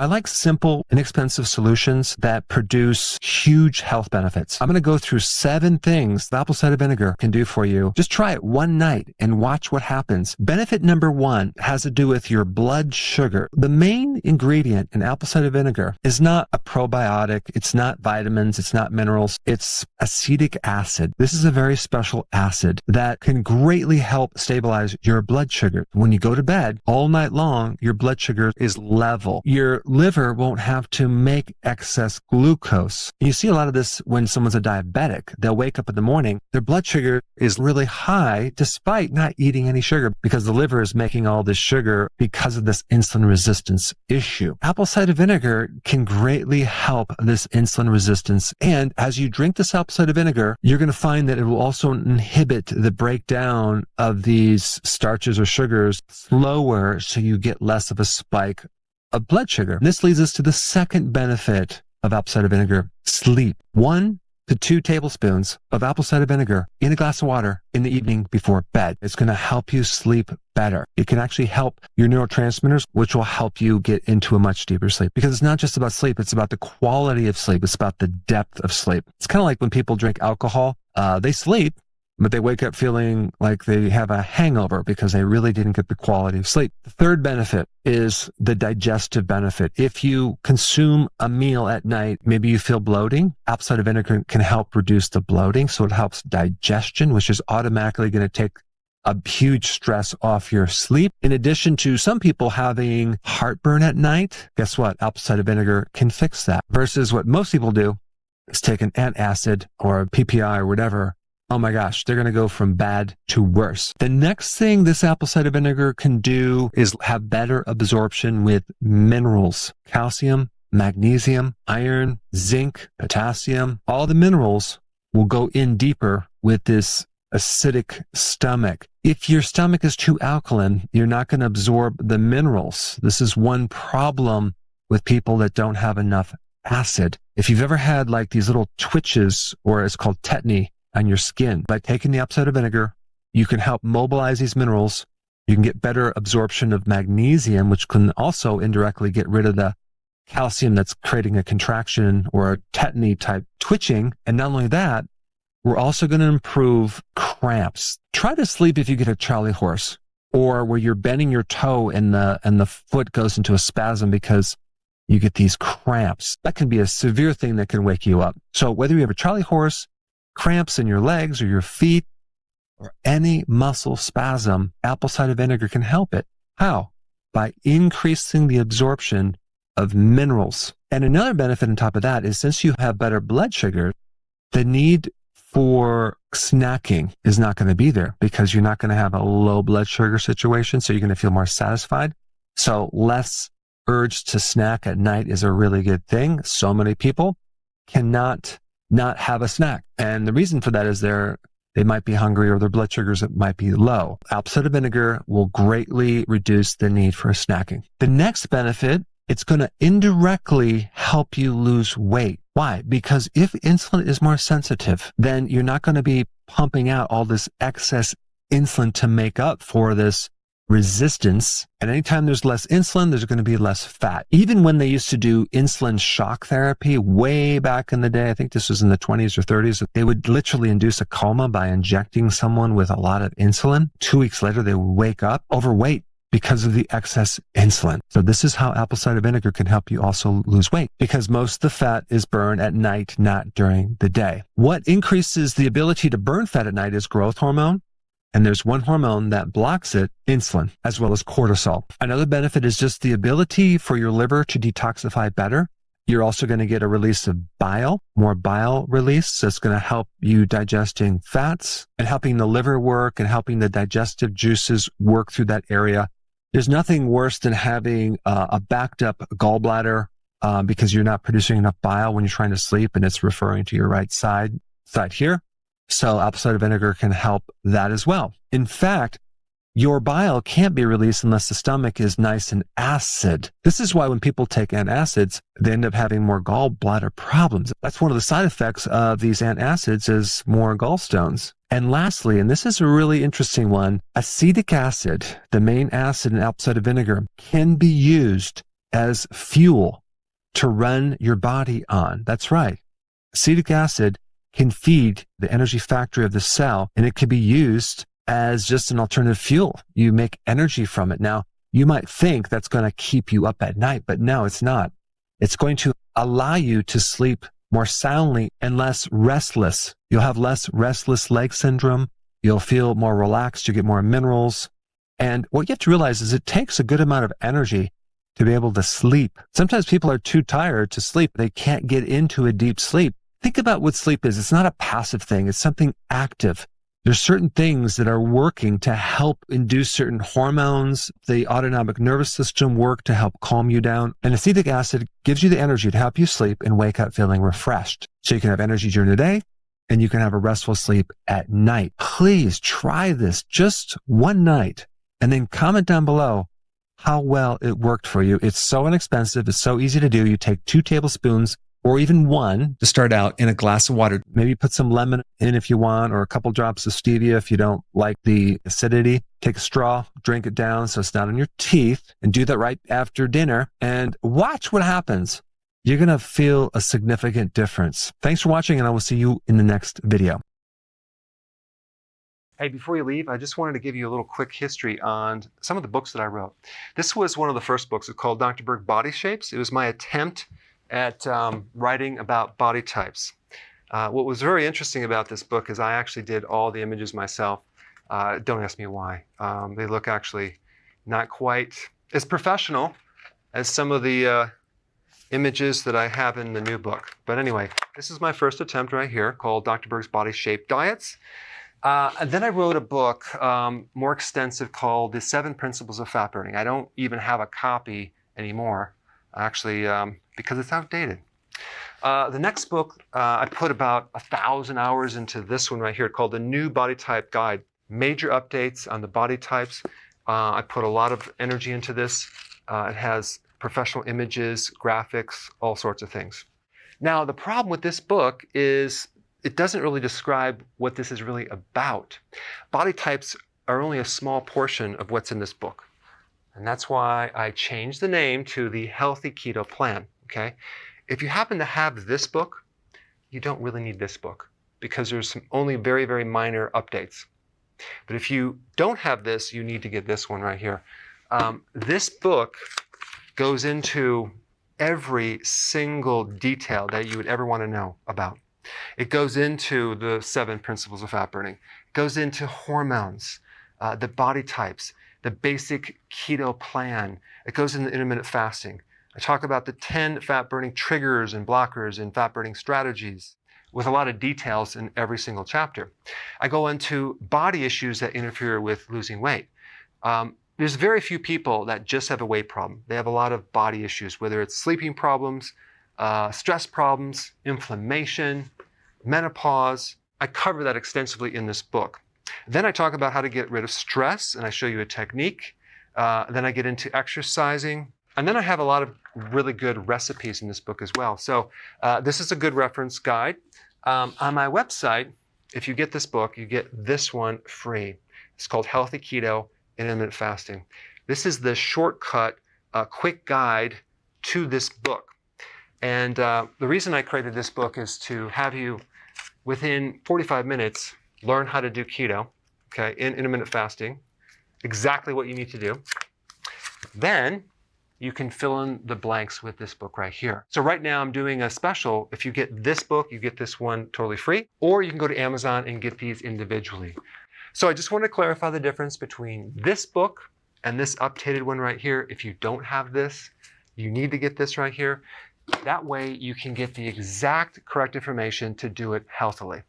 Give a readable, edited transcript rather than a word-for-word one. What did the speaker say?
I like simple, inexpensive solutions that produce huge health benefits. I'm going to go through 7 things that apple cider vinegar can do for you. Just try it one night and watch what happens. Benefit number 1 has to do with your blood sugar. The main ingredient in apple cider vinegar is not a probiotic. It's not vitamins. It's not minerals. It's acetic acid. This is a very special acid that can greatly help stabilize your blood sugar. When you go to bed all night long, your blood sugar is level. Your liver won't have to make excess glucose. You see a lot of this when someone's a diabetic. They'll wake up in the morning, their blood sugar is really high despite not eating any sugar because the liver is making all this sugar because of this insulin resistance issue. Apple cider vinegar can greatly help this insulin resistance. And as you drink this apple cider vinegar, you're going to find that it will also inhibit the breakdown of these starches or sugars slower so you get less of a spike of blood sugar. This leads us to the second benefit of apple cider vinegar: sleep. 1 to 2 tablespoons of apple cider vinegar in a glass of water in the evening before bed. It's going to help you sleep better. It can actually help your neurotransmitters, which will help you get into a much deeper sleep. Because it's not just about sleep, it's about the quality of sleep. It's about the depth of sleep. It's kind of like when people drink alcohol, they sleep, but they wake up feeling like they have a hangover because they really didn't get the quality of sleep. The third benefit is the digestive benefit. If you consume a meal at night, maybe you feel bloating, apple cider vinegar can help reduce the bloating, so it helps digestion, which is automatically going to take a huge stress off your sleep. In addition to some people having heartburn at night, guess what? Apple cider vinegar can fix that. Versus what most people do is take an antacid or a PPI or whatever. Oh my gosh, they're going to go from bad to worse. The next thing this apple cider vinegar can do is have better absorption with minerals: calcium, magnesium, iron, zinc, potassium. All the minerals will go in deeper with this acidic stomach. If your stomach is too alkaline, you're not going to absorb the minerals. This is one problem with people that don't have enough acid. If you've ever had like these little twitches, or it's called tetany, on your skin, by taking the apple cider vinegar, you can help mobilize these minerals. You can get better absorption of magnesium, which can also indirectly get rid of the calcium that's creating a contraction or a tetany type twitching. And not only that, we're also going to improve cramps. Try to sleep if you get a Charlie horse, or where you're bending your toe and the foot goes into a spasm because you get these cramps. That can be a severe thing that can wake you up. So whether you have a Charlie horse, cramps in your legs or your feet, or any muscle spasm, apple cider vinegar can help it. How? By increasing the absorption of minerals. And another benefit on top of that is, since you have better blood sugar, the need for snacking is not going to be there because you're not going to have a low blood sugar situation. So you're going to feel more satisfied. So less urge to snack at night is a really good thing. So many people cannot not have a snack. And the reason for that is they might be hungry or their blood sugars might be low. Apple cider vinegar will greatly reduce the need for snacking. The next benefit, it's going to indirectly help you lose weight. Why? Because if insulin is more sensitive, then you're not going to be pumping out all this excess insulin to make up for this resistance. And anytime there's less insulin, there's going to be less fat. Even when they used to do insulin shock therapy way back in the day, I think this was in the 20s or 30s, they would literally induce a coma by injecting someone with a lot of insulin. 2 weeks later, they would wake up overweight because of the excess insulin. So this is how apple cider vinegar can help you also lose weight, because most of the fat is burned at night, not during the day. What increases the ability to burn fat at night is growth hormone. And there's one hormone that blocks it, insulin, as well as cortisol. Another benefit is just the ability for your liver to detoxify better. You're also going to get a release of bile, more bile release. So it's going to help you digesting fats and helping the liver work and helping the digestive juices work through that area. There's nothing worse than having a backed up gallbladder because you're not producing enough bile when you're trying to sleep, and it's referring to your right side here. So apple cider vinegar can help that as well. In fact, your bile can't be released unless the stomach is nice and acid. This is why when people take antacids, they end up having more gallbladder problems. That's one of the side effects of these antacids, is more gallstones. And lastly, and this is a really interesting one, acetic acid, the main acid in apple cider vinegar, can be used as fuel to run your body on. That's right. Acetic acid can feed the energy factory of the cell, and it can be used as just an alternative fuel. You make energy from it. Now, you might think that's going to keep you up at night, but no, it's not. It's going to allow you to sleep more soundly and less restless. You'll have less restless leg syndrome. You'll feel more relaxed. You get more minerals. And what you have to realize is it takes a good amount of energy to be able to sleep. Sometimes people are too tired to sleep. They can't get into a deep sleep. Think about what sleep is. It's not a passive thing. It's something active. There's certain things that are working to help induce certain hormones. The autonomic nervous system work to help calm you down. And acetic acid gives you the energy to help you sleep and wake up feeling refreshed. So you can have energy during the day and you can have a restful sleep at night. Please try this just one night and then comment down below how well it worked for you. It's so inexpensive. It's so easy to do. You take 2 tablespoons or even 1 to start out in a glass of water. Maybe put some lemon in if you want, or a couple drops of stevia if you don't like the acidity. Take a straw, drink it down so it's not on your teeth, and do that right after dinner, and watch what happens. You're going to feel a significant difference. Thanks for watching, and I will see you in the next video. Hey, before you leave, I just wanted to give you a little quick history on some of the books that I wrote. This was one of the first books. It's called Dr. Berg Body Shapes. It was my attempt at writing about body types. What was very interesting about this book is I actually did all the images myself. Don't ask me why. They look actually not quite as professional as some of the images that I have in the new book. But anyway, this is my first attempt right here called Dr. Berg's Body Shape Diets. And then I wrote a book more extensive called The 7 Principles of Fat Burning. I don't even have a copy anymore, actually, because it's outdated. The next book, I put about 1,000 hours into this one right here called The New Body Type Guide. Major updates on the body types. I put a lot of energy into this. It has professional images, graphics, all sorts of things. Now, the problem with this book is it doesn't really describe what this is really about. Body types are only a small portion of what's in this book. And that's why I changed the name to the Healthy Keto Plan, okay? If you happen to have this book, you don't really need this book because there's only very, very minor updates. But if you don't have this, you need to get this one right here. This book goes into every single detail that you would ever want to know about. It goes into the 7 principles of fat burning. It goes into hormones, the body types, the basic keto plan. It goes into intermittent fasting. I talk about the 10 fat burning triggers and blockers and fat burning strategies with a lot of details in every single chapter. I go into body issues that interfere with losing weight. There's very few people that just have a weight problem. They have a lot of body issues, whether it's sleeping problems, stress problems, inflammation, menopause. I cover that extensively in this book. Then I talk about how to get rid of stress, and I show you a technique. Then I get into exercising. And then I have a lot of really good recipes in this book as well. So this is a good reference guide. On my website, if you get this book, you get this one free. It's called Healthy Keto and Intermittent Fasting. This is the shortcut, quick guide to this book. And the reason I created this book is to have you, within 45 minutes, learn how to do keto, okay, in intermittent fasting, exactly what you need to do. Then you can fill in the blanks with this book right here. So right now I'm doing a special. If you get this book, you get this one totally free, or you can go to Amazon and get these individually. So I just want to clarify the difference between this book and this updated one right here. If you don't have this, you need to get this right here. That way you can get the exact correct information to do it healthily.